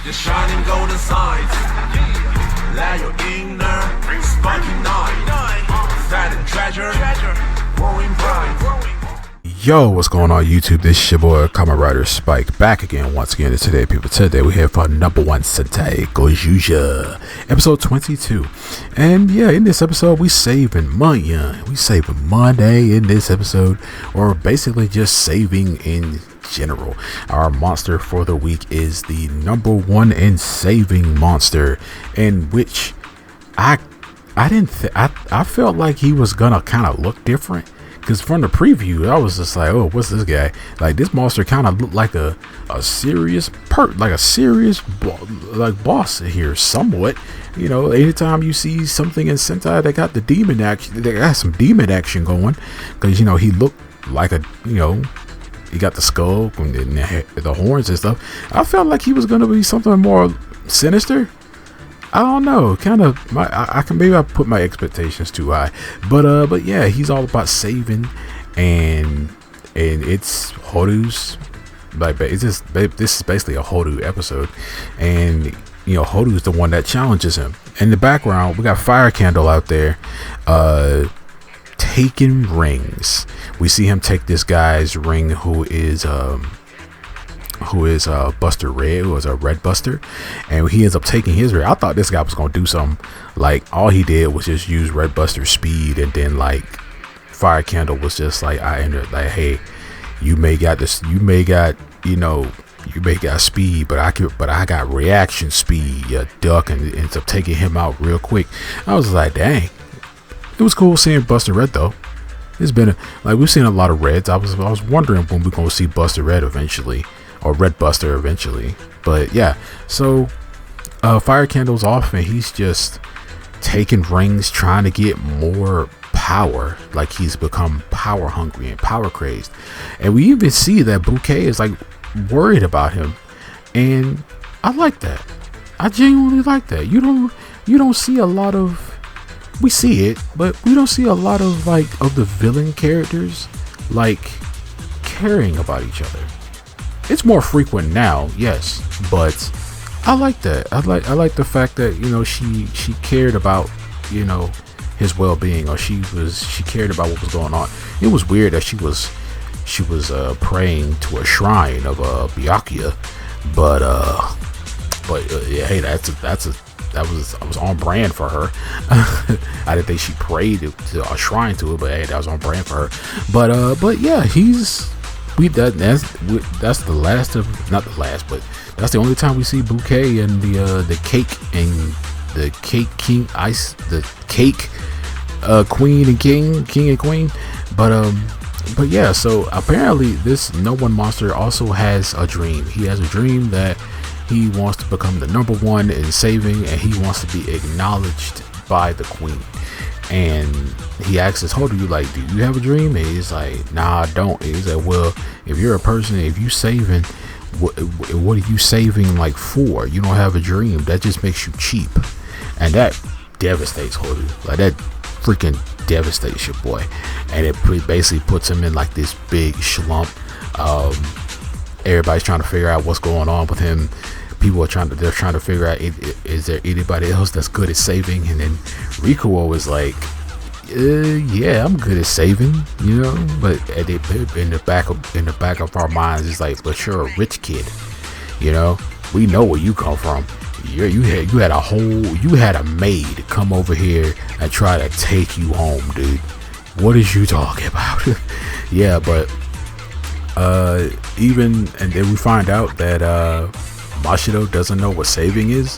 Your shining golden sides. Let your inner sparking night. Fat and treasure, growing bright. Yo, what's going on YouTube? This is your boy Kamen Rider Spike back again once again. And today, people, today we have our number one Sentai Gozyuger, episode 22. And yeah, in this episode we saving money. We saving money in this episode, or basically just saving in general. Our monster for the week is the number one in saving monster, in which I felt like he was gonna kind of look different. Because from the preview, I was just like, oh, what's this guy? Like, this monster kind of looked like a serious boss here, somewhat. You know, anytime you see something in Sentai that got the demon action, they got some demon action going. Because, you know, he looked like a, you know, he got the skull and the horns and stuff. I felt like he was going to be something more sinister. I don't know, kind of. I put my expectations too high, but yeah, he's all about saving, and it's Horu's. Like, it's just, this is basically a Horu episode, and you know, Horu's the one that challenges him. In the background, we got Fire Candle out there, taking rings. We see him take this guy's ring, who is Buster Red, who was a Red Buster, and he ends up taking his ring. I thought this guy was gonna do something like all he did was just use Red Buster's speed, and then like Fire Candle was just like, I ended like, hey, you may got speed, but I got reaction speed. You duck, and ends up taking him out real quick. I was like, dang, it was cool seeing Buster Red though. It's been we've seen a lot of Reds. I was wondering when we're gonna see Buster Red eventually, or Red Buster eventually. But yeah, so Fire Candle's off, and he's just taking rings, trying to get more power. Like, he's become power hungry and power crazed, and we even see that Bouquet is like worried about him, and I like that. I genuinely like that. You don't see a lot of, we see it, but we don't see a lot of of the villain characters like caring about each other. It's more frequent now, yes, but I like that. I like the fact that, you know, she cared about, you know, his well-being, or she cared about what was going on. It was weird that she was praying to a shrine of Byakuya, but yeah, hey, I was on brand for her. I didn't think she prayed to a shrine to it, but hey, that was on brand for her. But yeah, that's the last of, not the last, but that's the only time we see Bouquet and the cake and the cake king ice, the cake queen and king and queen. But yeah, so apparently this no one monster also has a dream. He has a dream that he wants to become the number one in saving, and he wants to be acknowledged by the queen. And he asks his Horu, like, do you have a dream? And he's like, nah, I don't. And he's like, well, if you're a person, if you saving, what are you saving like for? You don't have a dream. That just makes you cheap. And that devastates Horu. Like, that freaking devastates your boy. And it basically puts him in like this big slump. Everybody's trying to figure out what's going on with him. People are trying to figure out, is there anybody else that's good at saving? And then Rikuo was like, yeah, I'm good at saving, you know. But in the back of our minds, it's like, but you're a rich kid, you know. We know where you come from. You had a maid come over here and try to take you home, dude. What is you talking about? Yeah, but and then we find out that Mashido doesn't know what saving is.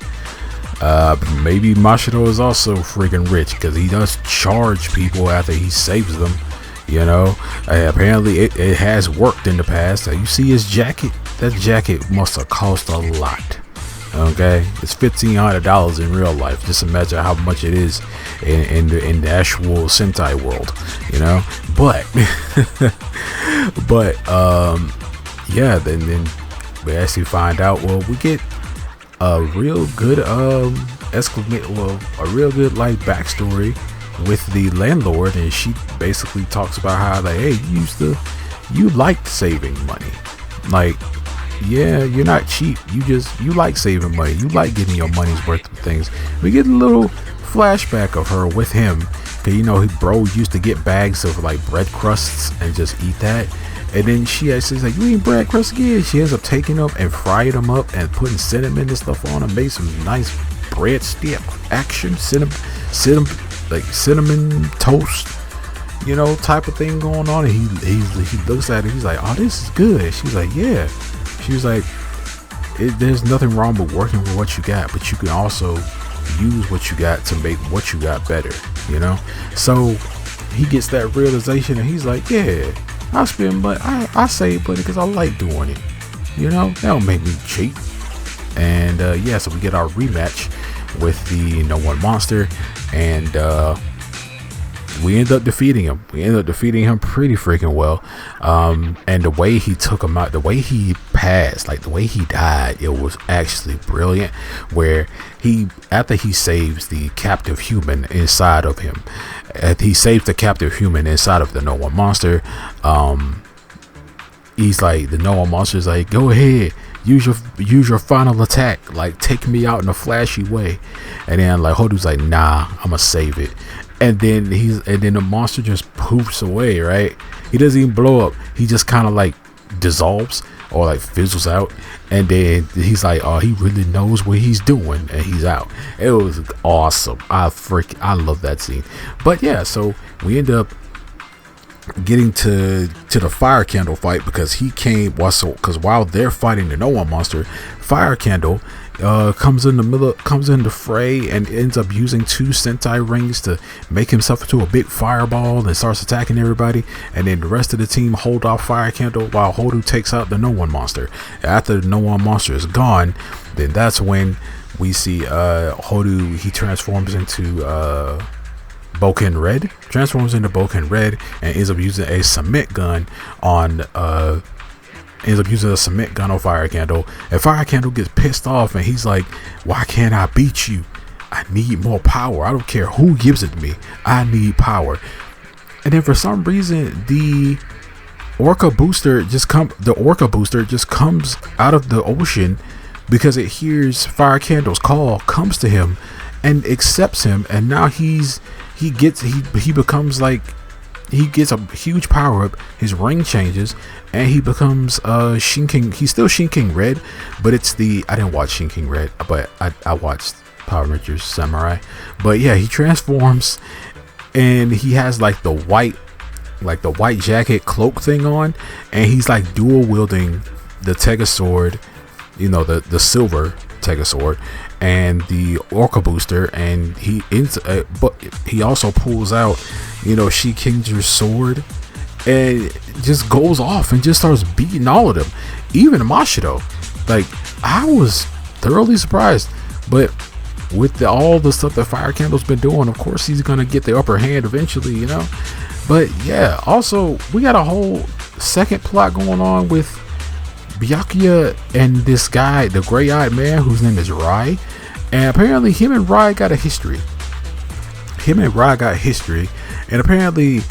Maybe Mashido is also freaking rich, because he does charge people after he saves them, you know. Apparently it has worked in the past. You see his jacket? That jacket must have cost a lot. Okay, it's $1,500 in real life. Just imagine how much it is in the actual Sentai world, you know. But yeah, then we actually find out, well, we get a real good a real good like backstory with the landlord, and she basically talks about how, like, hey, you liked saving money. Like, yeah, you're not cheap. You like saving money. You like getting your money's worth of things. We get a little flashback of her with him, cause bro used to get bags of like bread crusts and just eat that. And then she actually says like, you eat bread crusts again? She ends up taking them and frying them up and putting cinnamon and stuff on them, made some nice bread stick action, cinnamon toast, type of thing going on. And he looks at it, he's like, oh, this is good. She's like, yeah. She was like, there's nothing wrong with working with what you got, but you can also use what you got to make what you got better, So he gets that realization, and he's like, yeah, I spend money, I save money because I like doing it. That don't make me cheap. And so we get our rematch with the No One Monster, and we end up defeating him. Pretty freaking well. And the way he took him out, the way he passed, like the way he died, it was actually brilliant. Where after he saves the captive human inside of him, he saves the captive human inside of the No One Monster. He's like, the No One Monster's like, go ahead, use your final attack, like take me out in a flashy way. And then like Hodu's like, nah, I'ma save it. And then the monster just poofs away, right? He doesn't even blow up. He just kind of like dissolves or like fizzles out. And then he's like, oh, he really knows what he's doing, and he's out. It was awesome. I love that scene. But yeah, so we end up getting to the Fire Candle fight, because because while they're fighting the No One Monster, Fire Candle comes in the fray and ends up using 2 Sentai rings to make himself into a big fireball and starts attacking everybody. And then the rest of the team hold off Fire Candle while Hodu takes out the No One Monster. After the No One Monster is gone, then that's when we see Hodu, he transforms into Boken Red, and ends up using a cement gun on Fire Candle. And Fire Candle gets pissed off, and he's like, why can't I beat you? I need more power. I don't care who gives it to me. I need power. And then for some reason, the Orca booster just comes out of the ocean, because it hears Fire Candle's call, comes to him and accepts him. And now he gets a huge power up. His ring changes, and he becomes Shin-King. He's still Shin-King Red, but it's I didn't watch Shin-King Red, but I watched Power Rangers Samurai. But yeah, he transforms, and he has like the white jacket cloak thing on, and he's like dual wielding the Tega sword, the silver Tega sword, and the Orca booster. And but he also pulls out Shin-King's sword, and just goes off and just starts beating all of them, even Mashido. Like, I was thoroughly surprised. But with all the stuff that Fire Candle's been doing, of course he's gonna get the upper hand eventually, But yeah, also we got a whole second plot going on with Byakuya and this guy, the gray-eyed man whose name is Rai. And apparently him and Rai got history. And apparently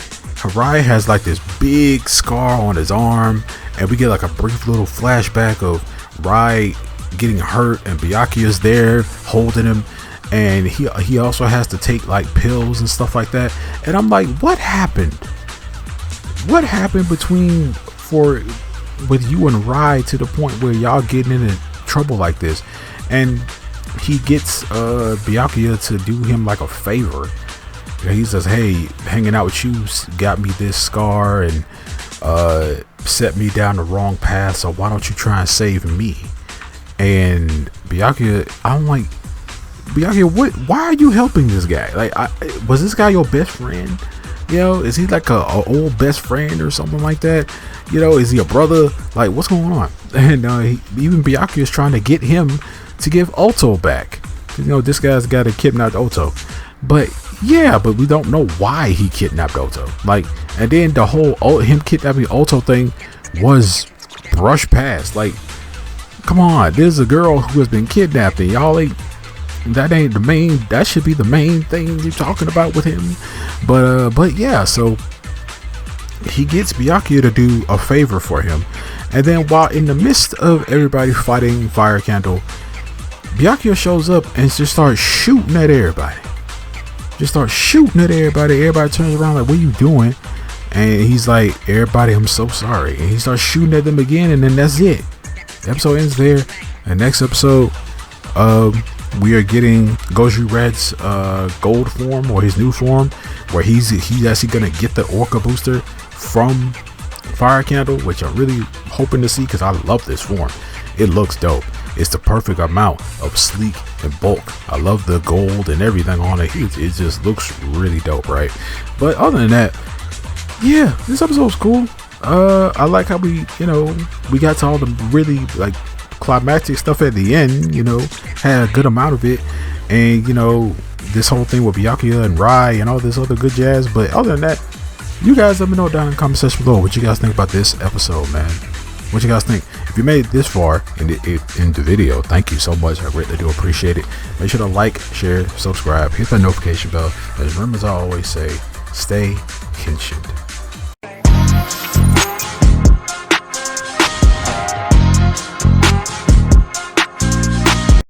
Rai has like this big scar on his arm, and we get like a brief little flashback of Rai getting hurt, and Byakuya's there holding him, and he also has to take like pills and stuff like that. And I'm like, what happened with you and Rai to the point where y'all getting into trouble like this? And he gets Byakuya to do him like a favor. He says, hey, hanging out with you got me this scar and set me down the wrong path, so why don't you try and save me? And Byakuya, I'm like, Byakuya, why are you helping this guy? Like, was this guy your best friend? Is he like a old best friend or something like that? Is he a brother? Like, what's going on? And even Byakuya is trying to get him to give Ulto back. This guy's got to kidnap Ulto. But yeah, but we don't know why he kidnapped Ulto. Like, and then the whole him kidnapping Ulto thing was brushed past. Like, come on, there's a girl who has been kidnapped, and y'all ain't. That should be the main thing you're talking about with him. But yeah, so he gets Byakuya to do a favor for him, And then while in the midst of everybody fighting Fire Candle, Byakuya shows up and just starts shooting at everybody. Everybody turns around like, what are you doing? And he's like, everybody, I'm so sorry. And he starts shooting at them again, and then that's it. The episode ends there. The next episode, we are getting Goju Red's gold form, or his new form, where he's actually gonna get the Orca booster from Fire Candle, which I'm really hoping to see because I love this form. It looks dope. It's the perfect amount of sleek and bulk. I love the gold and everything on it. It just looks really dope, right? But other than that, yeah, this episode was cool. I like how we got to all the really like climactic stuff at the end. Had a good amount of it, and this whole thing with Byakuya and Rai and all this other good jazz. But other than that, you guys let me know down in the comment section below what you guys think about this episode, man. What you guys think? If you made it this far in the video, thank you so much. I greatly do appreciate it. Make sure to like, share, subscribe, hit that notification bell. And remember, as I always say, stay Kenshin.